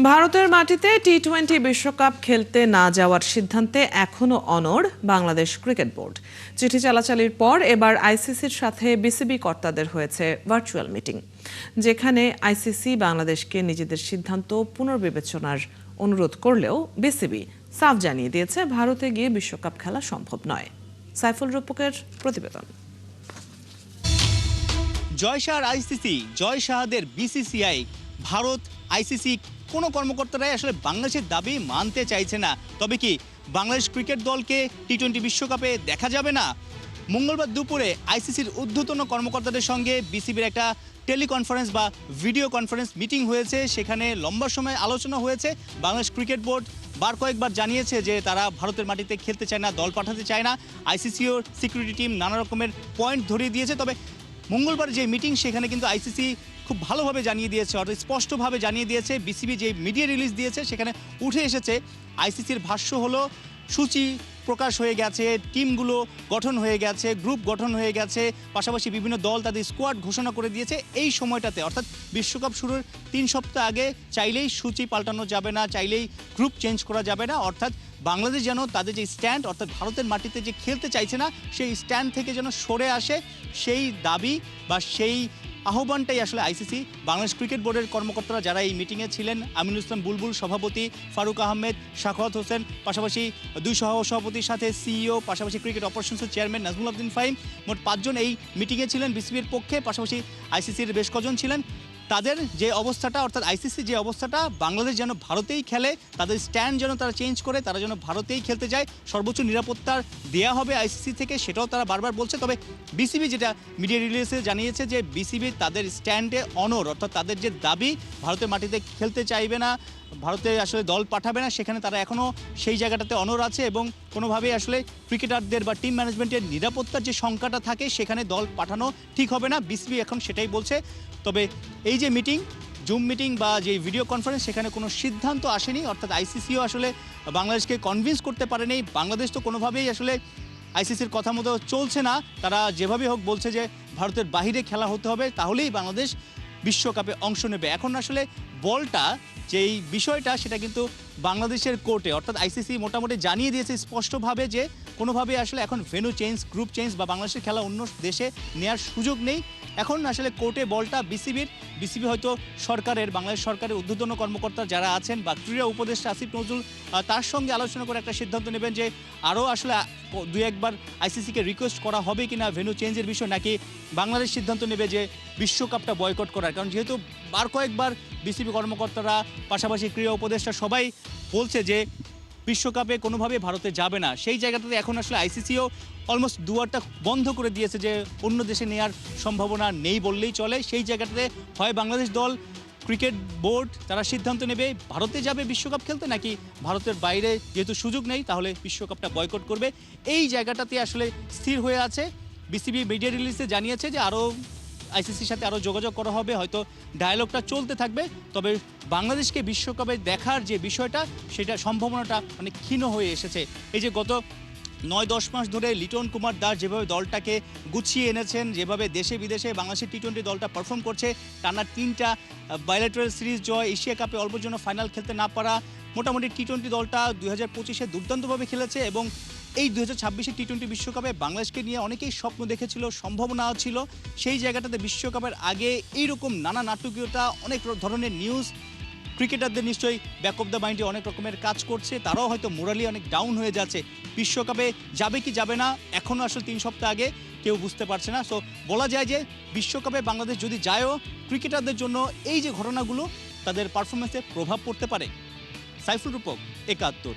ভারতের মাটিতে টি-20 বিশ্বকাপ খেলতে না যাওয়ার সিদ্ধান্তে এখনো অনড় বাংলাদেশ ক্রিকেট বোর্ড। চিঠি চালাচালির পর এবার আইসিসির সাথে বিসিবি কর্তাদের হয়েছে ভার্চুয়াল মিটিং, যেখানে আইসিসি বাংলাদেশকে নিজেদের সিদ্ধান্ত পুনর্বিবেচনার অনুরোধ করলেও বিসিবি সাফ জানিয়ে দিয়েছে ভারতে গিয়ে বিশ্বকাপ খেলা সম্ভব নয়। সাইফুল রূপকের প্রতিবেদন। জয় শাহর আইসিসি, জয় শাহদের বিসিসিআই, ভারত, আইসিসি কোনো কর্মকর্তারাই আসলে বাংলাদেশের দাবি মানতে চাইছে না। তবে কি বাংলাদেশ ক্রিকেট দলকে টি-20 বিশ্বকাপে দেখা যাবে না? মঙ্গলবার দুপুরে আইসিসির ঊর্ধ্বতন কর্মকর্তাদের সঙ্গে বিসিবির একটা টেলিকনফারেন্স বা ভিডিও কনফারেন্স মিটিং হয়েছে। সেখানে লম্বা সময় আলোচনা হয়েছে। বাংলাদেশ ক্রিকেট বোর্ড কয়েকবার জানিয়েছে যে তারা ভারতের মাটিতে খেলতে চায় না, দল পাঠাতে চায় না। আইসিসিও সিকিউরিটি টিম নানা রকমের পয়েন্ট ধরিয়ে দিয়েছে। তবে মঙ্গলবার যে মিটিং, সেখানে কিন্তু আইসিসি খুব ভালোভাবে জানিয়ে দিয়েছে, অর্থাৎ স্পষ্টভাবে জানিয়ে দিয়েছে। বিসিবি যে মিডিয়া রিলিজ দিয়েছে সেখানে উঠে এসেছে আইসিসির ভাষ্য হলো সূচি প্রকাশ হয়ে গেছে, টিমগুলো গঠন হয়ে গেছে, গ্রুপ গঠন হয়ে গেছে, পাশাপাশি বিভিন্ন দল তাদের স্কোয়াড ঘোষণা করে দিয়েছে। এই সময়টাতে অর্থাৎ বিশ্বকাপ শুরুর 3 সপ্তাহ আগে চাইলেই সূচি পাল্টানো যাবে না, চাইলেই গ্রুপ চেঞ্জ করা যাবে না। অর্থাৎ বাংলাদেশ যেন তাদের যে স্ট্যান্ড, অর্থাৎ ভারতের মাটিতে যে খেলতে চাইছে না, সেই স্ট্যান্ড থেকে যেন সরে আসে, সেই দাবি বা সেই আহ্বানটাই আসলে আইসিসি, বাংলাদেশ ক্রিকেট বোর্ডের কর্মকর্তারা যারা এই মিটিংয়ে ছিলেন, আমিনুল ইসলাম বুলবুল সভাপতি, ফারুক আহমেদ, সাখাওয়াত হোসেন, পাশাপাশি 2 সহ-সভাপতির সাথে সিইও, পাশাপাশি ক্রিকেট অপারেশনসের চেয়ারম্যান নাজমুল আবদিন ফাহিম, মোট 5 জন এই মিটিংয়ে ছিলেন বিসিবির পক্ষে। পাশাপাশি আইসিসির বেশ কজন ছিলেন। তাদের যে অবস্থাটা, অর্থাৎ আইসিসির যে অবস্থাটা, বাংলাদেশ যেন ভারতেই খেলে, তাদের স্ট্যান্ড যেন তারা চেঞ্জ করে, তারা যেন ভারতেই খেলতে যায়, সর্বোচ্চ নিরাপত্তার দেয়া হবে আইসিসি থেকে, সেটাও তারা বারবার বলছে। তবে বিসিবি যেটা মিডিয়া রিলিজে জানিয়েছে যে বিসিবি তাদের স্ট্যান্ডে অনড়, অর্থাৎ তাদের যে দাবি ভারতের মাটিতে খেলতে চাইবে না, ভারতে আসলে দল পাঠাবে না, সেখানে তারা এখনও সেই জায়গাটাতে অনড় আছে এবং কোনোভাবেই আসলে ক্রিকেটারদের বা টিম ম্যানেজমেন্টের নিরাপত্তার যে শঙ্কাটা থাকে, সেখানে দল পাঠানো ঠিক হবে না। বিসিবি এখন সেটাই বলছে। তবে এই যে মিটিং, জুম মিটিং বা যে ভিডিও কনফারেন্স, সেখানে কোনো সিদ্ধান্ত আসেনি, অর্থাৎ আইসিসিও আসলে বাংলাদেশকে কনভিন্স করতে পারেনি। বাংলাদেশ তো কোনোভাবেই আসলে আইসিসির কথা মতো চলছে না। তারা যেভাবে হোক বলছে যে ভারতের বাইরে খেলা হতে হবে, তাহলেই বাংলাদেশ বিশ্বকাপে অংশ নেবে। এখন আসলে বলটা, যেই বিষয়টা, সেটা কিন্তু বাংলাদেশের কোর্টে, অর্থাৎ আইসিসি মোটামুটি জানিয়ে দিয়েছে স্পষ্টভাবে যে কোনোভাবে আসলে এখন ভেন্যু চেঞ্জ, গ্রুপ চেঞ্জ বা বাংলাদেশের খেলা অন্য দেশে নেওয়ার সুযোগ নেই। এখন আসলে কোর্টে বলটা বিসিবি হয়তো সরকারের, বাংলাদেশ সরকারের ঊর্ধ্বতন কর্মকর্তা যারা আছেন বা ক্রীড়া উপদেষ্টা আসিফ নজরুল, তার সঙ্গে আলোচনা করে একটা সিদ্ধান্ত নেবেন যে আরও আসলে 2-1বার আইসিসিকে রিকোয়েস্ট করা হবে কিনা ভেন্যু চেঞ্জের বিষয়, নাকি বাংলাদেশ সিদ্ধান্ত নেবে যে বিশ্বকাপটা বয়কট করার। কারণ যেহেতু কয়েকবার বিসিবি কর্মকর্তারা, পাশাপাশি ক্রীড়া উপদেষ্টা সবাই বলছে যে বিশ্বকাপে কোনোভাবে ভারতে যাবে না, সেই জায়গাটাতে এখন আসলে আইসিসিও অলমোস্ট দুয়ারটা বন্ধ করে দিয়েছে যে অন্য দেশে নেওয়ার সম্ভাবনা নেই বললেই চলে। সেই জায়গাটাতে হয় বাংলাদেশ দল, ক্রিকেট বোর্ড তারা সিদ্ধান্ত নেবে ভারতে যাবে বিশ্বকাপ খেলতে, নাকি ভারতের বাইরে যেহেতু সুযোগ নেই তাহলে বিশ্বকাপটা বয়কট করবে। এই জায়গাটাতে আসলে স্থির হয়ে আছে। বিসিবি মিডিয়া রিলিজে জানিয়েছে যে আরও আইসিসির সাথে আরও যোগাযোগ করা হবে, হয়তো ডায়ালগটা চলতে থাকবে। তবে বাংলাদেশকে বিশ্বকাপে দেখার যে বিষয়টা, সেটা সম্ভাবনাটা অনেক ক্ষীণ হয়ে এসেছে। এই যে গত 9-10 মাস ধরে লিটন কুমার দাস যেভাবে দলটাকে গুছিয়ে এনেছেন, যেভাবে দেশে বিদেশে বাংলাদেশের টি-20 দলটা পারফর্ম করছে, টানা 3টা বাইলেটারাল সিরিজ জয়, এশিয়া কাপে অল্পের জন্য ফাইনাল খেলতে না পারা, মোটামুটি টি-20 দলটা 2025-এ দুর্দান্তভাবে খেলেছে এবং এই 2026-এর টি-20 বিশ্বকাপে বাংলাদেশকে নিয়ে অনেকেই স্বপ্ন দেখেছিল, সম্ভাবনাও ছিল। সেই জায়গাটাতে বিশ্বকাপের আগে এইরকম নানা নাটকীয়তা, অনেক ধরনের নিউজ, ক্রিকেটারদের নিশ্চয়ই ব্যাক অফ দ্য মাইন্ডে অনেক রকমের কাজ করছে, তারাও হয়তো মোরালি অনেক ডাউন হয়ে যাচ্ছে। বিশ্বকাপে যাবে কি যাবে না এখনও আসলে 3 সপ্তাহ আগে কেউ বুঝতে পারছে না। সো বলা যায় যে বিশ্বকাপে বাংলাদেশ যদি যায়ও, ক্রিকেটারদের জন্য এই যে ঘটনাগুলো তাদের পারফরমেন্সে প্রভাব পড়তে পারে। সাইফুল রূপক, 71।